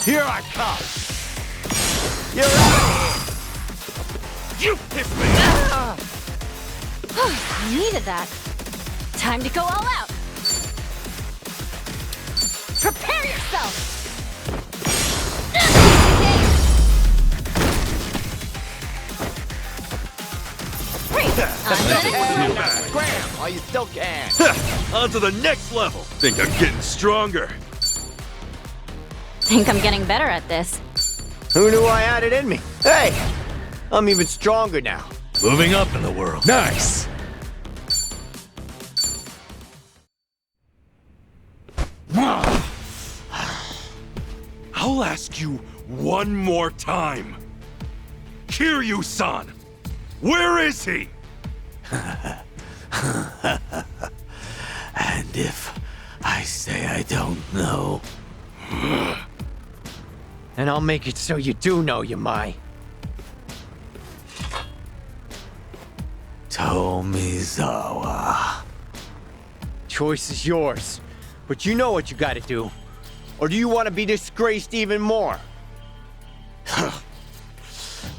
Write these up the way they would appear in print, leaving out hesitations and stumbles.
Here I come! You're out of here! You pissed me! I needed that. Time to go all out. Prepare yourself! Scram while you still can! On to the next level! Think I'm getting stronger. Think I'm getting better at this. Who knew I had it in me? Hey! I'm even stronger now. Moving up in the world. Nice! I'll ask you one more time. Kiryu-san! Where is he? And if I say I don't know... And I'll make it so you do know, Yamai. Tomizawa. Choice is yours. But you know what you gotta do. Or do you want to be disgraced even more?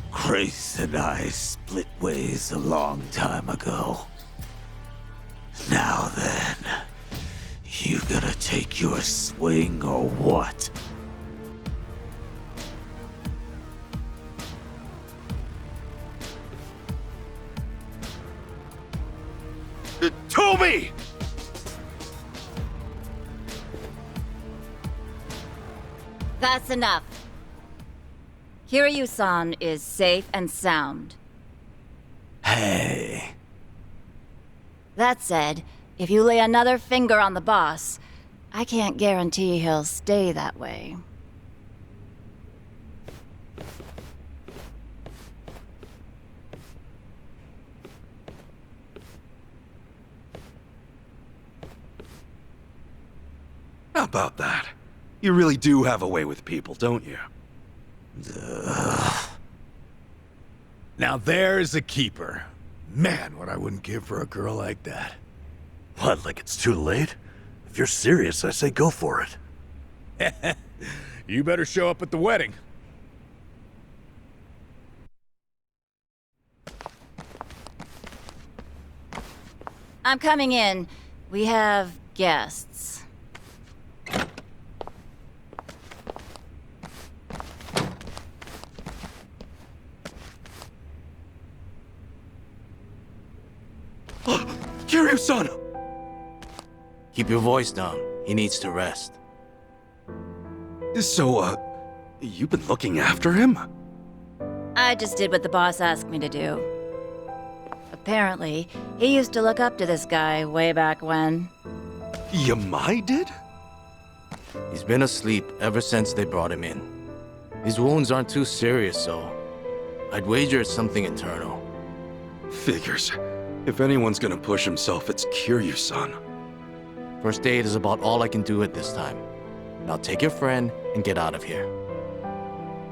Grace and I split ways a long time ago. Now then, you gonna take your swing or what? Tomi! That's enough. Kiryu-san is safe and sound. Hey. That said, if you lay another finger on the boss, I can't guarantee he'll stay that way. How about that? You really do have a way with people, don't you? Now there's a keeper. Man, what I wouldn't give for a girl like that. What, like it's too late? If you're serious, I say go for it. You better show up at the wedding. I'm coming in. We have guests. Kiryu-san! Keep your voice down. He needs to rest. So, you've been looking after him? I just did what the boss asked me to do. Apparently, he used to look up to this guy way back when. Yamai did? He's been asleep ever since they brought him in. His wounds aren't too serious, so I'd wager it's something internal. Figures. If anyone's gonna push himself, it's Kiryu-san. First aid is about all I can do at this time. Now take your friend and get out of here.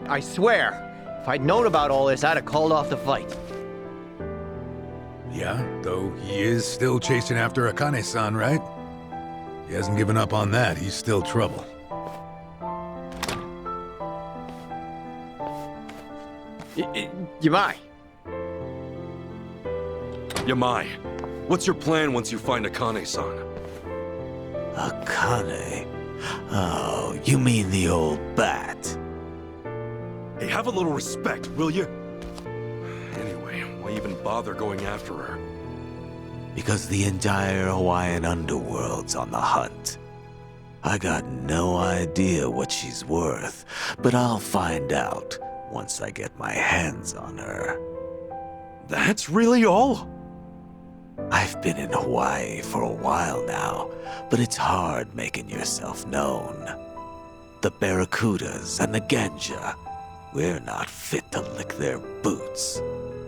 I swear, if I'd known about all this, I'd have called off the fight. Yeah, though he is still chasing after Akane-san, right? He hasn't given up on that. He's still trouble. Yamai. Yamai, what's your plan once you find Akane-san? Akane? Oh, you mean the old bat? Hey, have a little respect, will you? Anyway, why even bother going after her? Because the entire Hawaiian underworld's on the hunt. I got no idea what she's worth, but I'll find out once I get my hands on her. That's really all? I've been in Hawaii for a while now, but it's hard making yourself known. The Barracudas and the Ganja, we're not fit to lick their boots.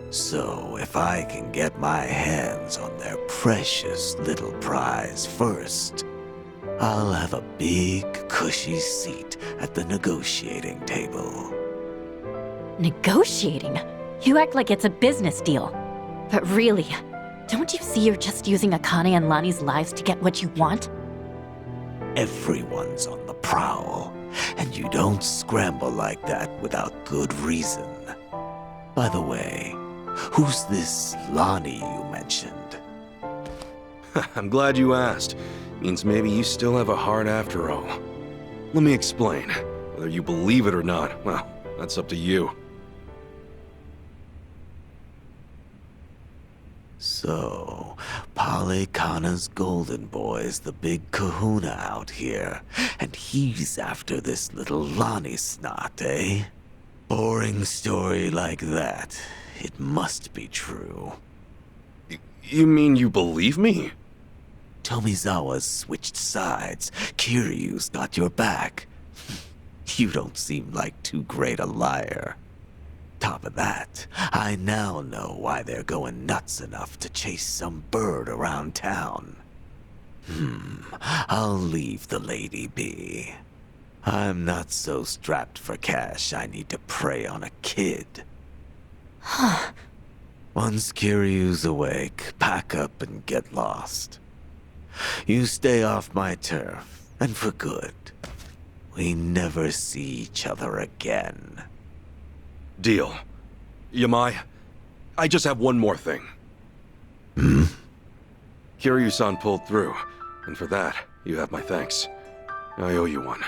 So if I can get my hands on their precious little prize first, I'll have a big, cushy seat at the negotiating table. Negotiating? You act like it's a business deal. But really, don't you see you're just using Akane and Lani's lives to get what you want? Everyone's on the prowl. And you don't scramble like that without good reason. By the way, who's this Lonnie you mentioned? I'm glad you asked. Means maybe you still have a heart after all. Let me explain. Whether you believe it or not, well, that's up to you. So, Polycana's golden boy's the big kahuna out here, and he's after this little Lonnie snot, eh? Boring story like that. It must be true. You mean you believe me? Tomizawa's switched sides. Kiryu's got your back. You don't seem like too great a liar. Top of that, I now know why they're going nuts enough to chase some bird around town. I'll leave the lady be. I'm not so strapped for cash I need to prey on a kid. Once Kiryu's awake, pack up and get lost. You stay off my turf, and for good. We never see each other again. Deal. Yamai, I just have one more thing. Kiryu-san pulled through, and for that, you have my thanks. I owe you one.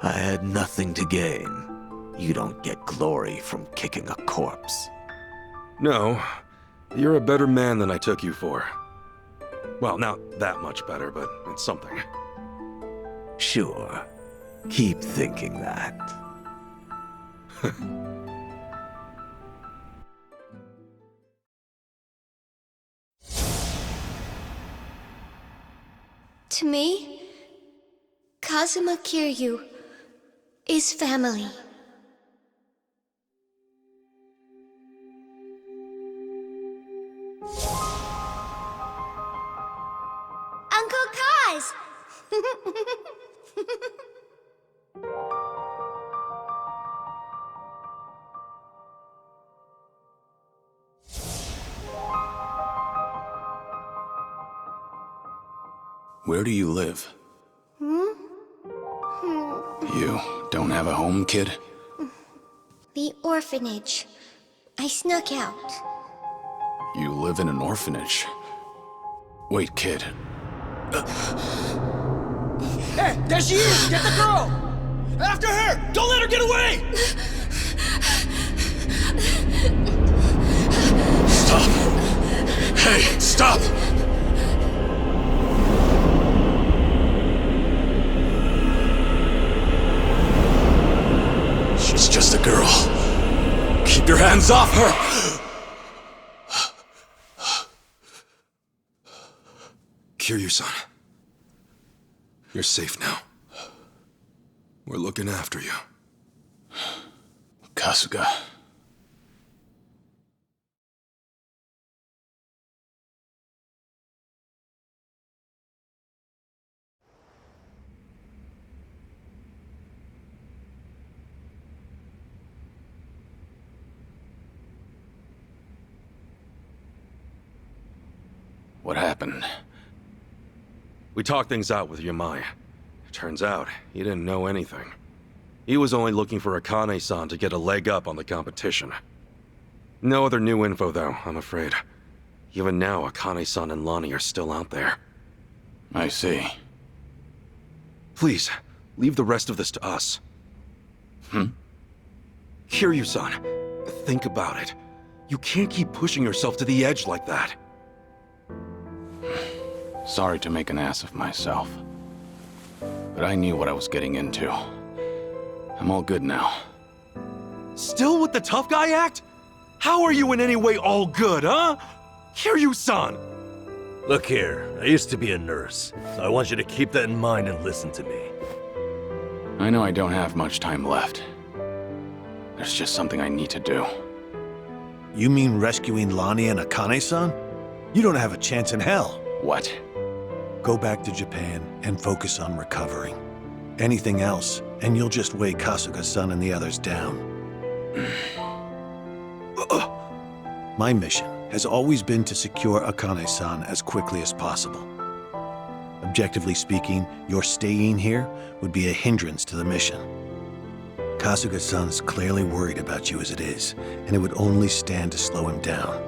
I had nothing to gain. You don't get glory from kicking a corpse. No, you're a better man than I took you for. Well, not that much better, but it's something. Sure. Keep thinking that. To me, Kazuma Kiryu is family. Uncle Kaz! Where do you live? You don't have a home, kid? The orphanage. I snuck out. You live in an orphanage. Wait, kid. Hey, there she is! Get the girl! After her! Don't let her get away! Stop! Hey, stop! She's just a girl. Keep your hands off her! Kiryu-san, you're safe now. We're looking after you. Kasuga. What happened? We talked things out with Yamai. Turns out, he didn't know anything. He was only looking for Akane-san to get a leg up on the competition. No other new info, though, I'm afraid. Even now, Akane-san and Lonnie are still out there. I see. Please, leave the rest of this to us. Kiryu-san, think about it. You can't keep pushing yourself to the edge like that. Sorry to make an ass of myself. But I knew what I was getting into. I'm all good now. Still with the tough guy act? How are you in any way all good, huh? Kiryu-san! Look here, I used to be a nurse, so I want you to keep that in mind and listen to me. I know I don't have much time left. There's just something I need to do. You mean rescuing Lonnie and Akane-san? You don't have a chance in hell. What? Go back to Japan and focus on recovering. Anything else, and you'll just weigh Kasuga-san and the others down. My mission has always been to secure Akane-san as quickly as possible. Objectively speaking, your staying here would be a hindrance to the mission. Kasuga-san's clearly worried about you as it is, and it would only stand to slow him down.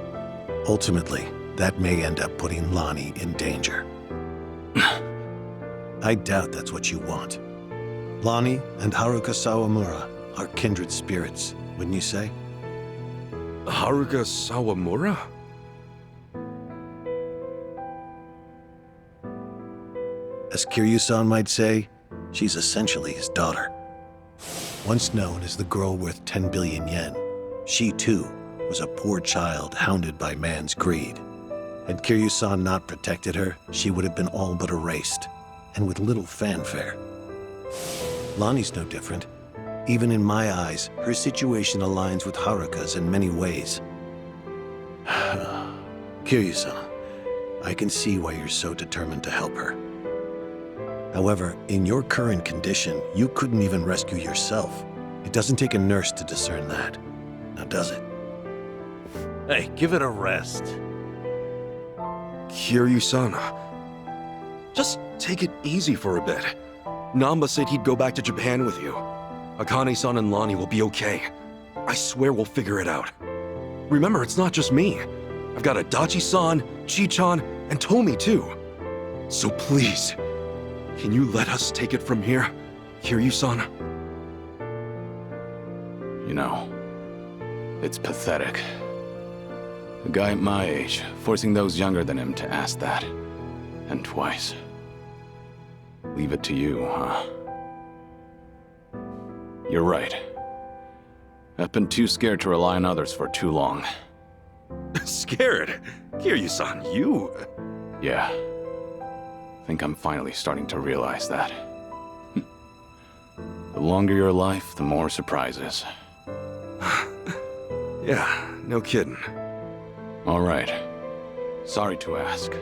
Ultimately, that may end up putting Lonnie in danger. I doubt that's what you want. Lonnie and Haruka Sawamura are kindred spirits, wouldn't you say? Haruka Sawamura? As Kiryu-san might say, she's essentially his daughter. Once known as the girl worth 10 billion yen, she too was a poor child hounded by man's greed. Had Kiryu-san not protected her, she would have been all but erased, and with little fanfare. Lonnie's no different. Even in my eyes, her situation aligns with Haruka's in many ways. Kiryu-san, I can see why you're so determined to help her. However, in your current condition, you couldn't even rescue yourself. It doesn't take a nurse to discern that. Now does it? Hey, give it a rest. Kiryu-san. Just take it easy for a bit. Namba said he'd go back to Japan with you. Akane-san and Lonnie will be okay. I swear we'll figure it out. Remember, it's not just me. I've got Adachi-san, Chi-chan, and Tomi too. So please, can you let us take it from here, Kiryu-san? You know, it's pathetic. A guy at my age, forcing those younger than him to ask that. And twice. Leave it to you, huh? You're right. I've been too scared to rely on others for too long. Scared? Kiryu-san, you... Yeah. Think I'm finally starting to realize that. The longer your life, the more surprises. Yeah, no kidding. All right. Sorry to ask.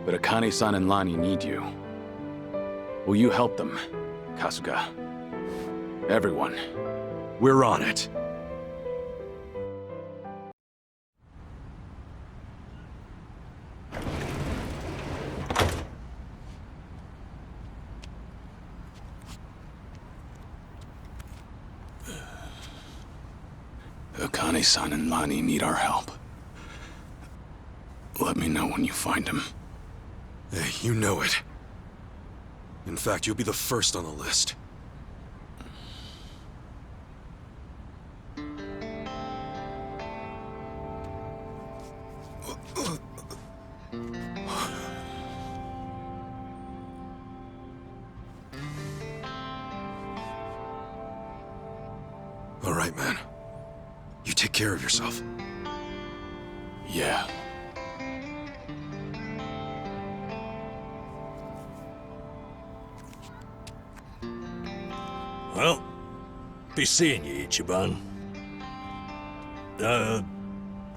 But Akane-san and Lonnie need you. Will you help them, Kasuga? Everyone. We're on it. Akane-san and Lonnie need our help. Let me know when you find him. Hey, you know it. In fact, you'll be the first on the list. All right, man. You take care of yourself. Yeah. Well, be seeing you, Ichiban.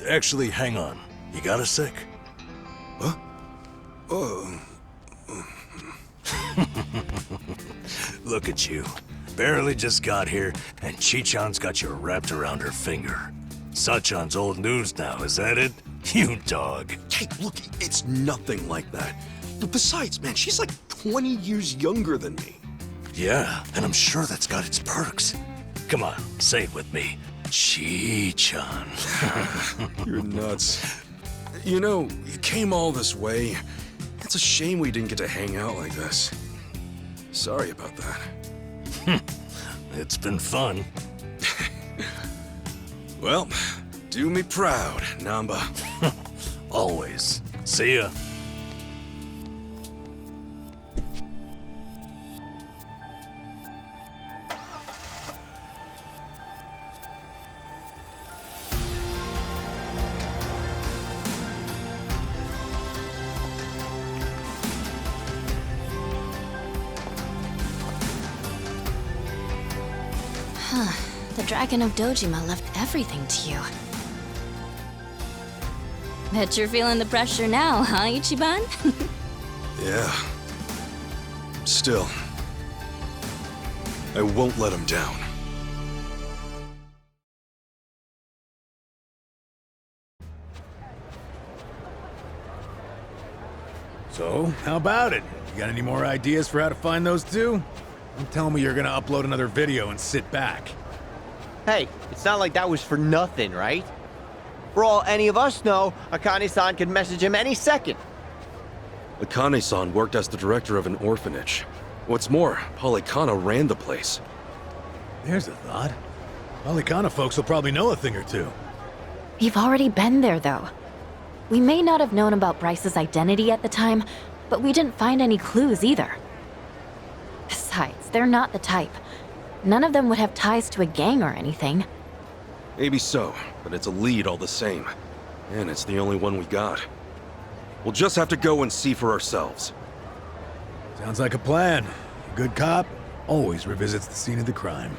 Actually, hang on. You got a sec? Huh? Oh. Look at you. Barely just got here, and Chi-chan's got you wrapped around her finger. Sachan's old news now, is that it? You dog. Hey, look, it's nothing like that. But besides, man, she's like 20 years younger than me. Yeah, and I'm sure that's got its perks. Come on, say it with me. Chi-chan. You're nuts. You know, you came all this way. It's a shame we didn't get to hang out like this. Sorry about that. It's been fun. Well, do me proud, Namba. Always. See ya. The Dragon of Dojima left everything to you. Bet you're feeling the pressure now, huh, Ichiban? Yeah. Still, I won't let him down. So, how about it? You got any more ideas for how to find those two? Don't tell me you're gonna upload another video and sit back. Hey, it's not like that was for nothing, right? For all any of us know, Akane-san could message him any second. Akane-san worked as the director of an orphanage. What's more, Polycana ran the place. There's a thought. Polycana folks will probably know a thing or two. We've already been there, though. We may not have known about Bryce's identity at the time, but we didn't find any clues either. Besides, they're not the type. None of them would have ties to a gang or anything. Maybe so, but it's a lead all the same. And it's the only one we got. We'll just have to go and see for ourselves. Sounds like a plan. A good cop always revisits the scene of the crime.